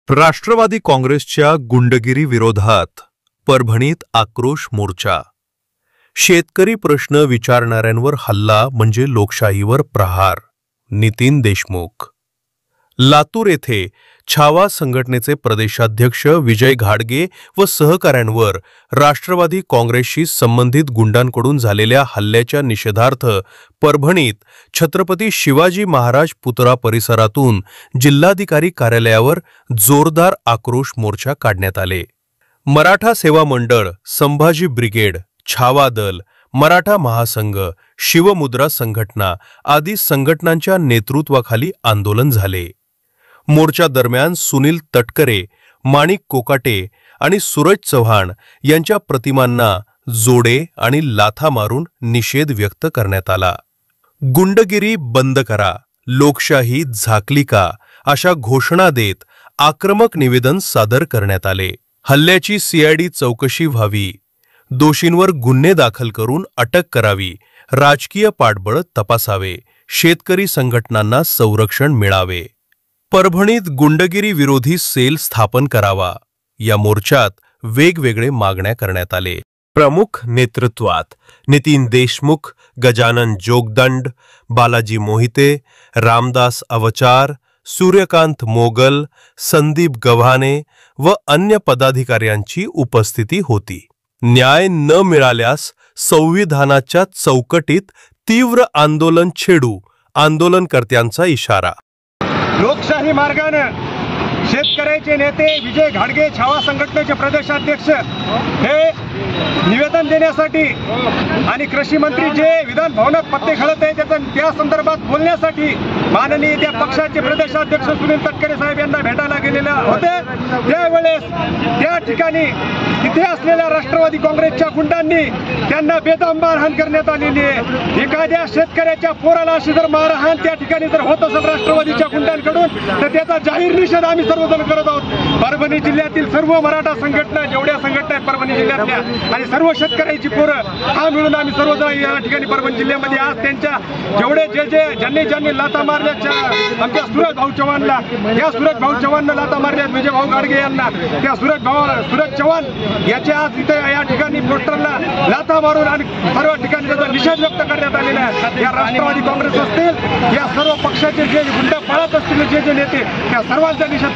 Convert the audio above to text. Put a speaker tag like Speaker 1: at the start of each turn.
Speaker 1: राष्ट्रवादी काँग्रेसच्या गुंडगिरी विरोधात परभणीत आक्रोश मोर्चा। शेतकरी प्रश्न विचारणाऱ्यांवर हल्ला म्हणजे लोकशाहीवर प्रहार। नितीन देशमुख। लातूर येथे छावा संघटनेचे प्रदेशाध्यक्ष विजय घाडगे व सहकाऱ्यांवर राष्ट्रवादी काँग्रेसशी संबंधित गुंडांकडून झालेल्या हल्ल्याच्या निषेधार्थ परभणीत छत्रपती शिवाजी महाराज पुतळा परिसरातून जिल्हाधिकारी कार्यालयावर जोरदार आक्रोश मोर्चा काढण्यात आले। मराठा सेवा मंडळ, संभाजी ब्रिगेड, छावा दल, मराठा महासंघ, शिवमुद्रा संघटना आदी संघटनांच्या नेतृत्वाखाली आंदोलन झाले। मोर्चा दरम्यान सुनील तटकरे, माणिक कोकाटे आणि सूरज चव्हाण यांच्या प्रतिमांना जोडे आणि लाथा मारून निषेध व्यक्त करण्यात आला। गुंडगिरी बंद करा, लोकशाही झाकली का अशा घोषणा देत आक्रमक निवेदन सादर करण्यात आले। हल्ल्याची सीआयडी चौकशी व्हावी, दोषींवर गुन्हे दाखल करून अटक करावी, राजकीय पाठबळ तपासावे, शेतकरी संघटनांना संरक्षण मिळावे। परभणीत गुंडगिरी विरोधी सेल स्थापन करावा। या मोर्चात वेगवेगळे मागण्या करण्यात आले। प्रमुख नेतृत्वात नितीन देशमुख, गजानन जोगदंड, बालाजी मोहिते, रामदास अवचार, सूर्यकांत मोगल, संदीप गव्हाणे व अन्य पदाधिकाऱ्यांची उपस्थिती होती। न्याय न मिळाल्यास संविधानाच्या चौकटीत तीव्र आंदोलन छेडू, आंदोलनकर्त्यांचा इशारा।
Speaker 2: लोकशाही मार्गाने शेतकऱ्याचे नेते विजय घाडगे, छावा संघटनेचे प्रदेशाध्यक्ष हे निवेदन देण्यासाठी आणि कृषी मंत्री जे विधान भवनात पत्ते खेळत आहे त्या संदर्भात बोलण्यासाठी माननीय त्या पक्षाचे प्रदेशाध्यक्ष सुनील तटकरे साहेब यांना भेटायला गेलेले होते। त्यावेळेस त्या ठिकाणी तिथे असलेल्या राष्ट्रवादी काँग्रेसच्या गुंडांनी त्यांना बेदम मारहाण करण्यात आलेली आहे। एखाद्या शेतकऱ्याच्या पोराला अशी जर मारहाण त्या ठिकाणी जर होत असेल राष्ट्रवादीच्या गुंडांकडून तर त्याचा जाहीर निषेध आम्ही सर्वजण करत आहोत। परभणी जिल्ह्यातील सर्व मराठा संघटना जेवढ्या संघटना आहेत परभणी जिल्ह्यातल्या आणि सर्व शेतकऱ्याची पोरं हा मिळून आम्ही सर्वजण या ठिकाणी परभणी जिल्ह्यामध्ये आज त्यांच्या जेवढे ज्यांनी लाथा मारल्या आमच्या सूरज भाऊ चव्हाणला, त्या सूरज भाऊ चव्हाणनं लाथा मारल्या विजय भाऊ घाडगे यांना, त्या सूरज चव्हाण याच्या आज इथे या ठिकाणी पोस्टरला लाथा मारून आणि सर्व ठिकाणी त्याचा निषेध व्यक्त करण्यात आलेला आहे। या राष्ट्रवादी काँग्रेस असतील, या सर्व पक्षाचे जे गुंड पळत असतील जे नेते त्या सर्वांचा निषेध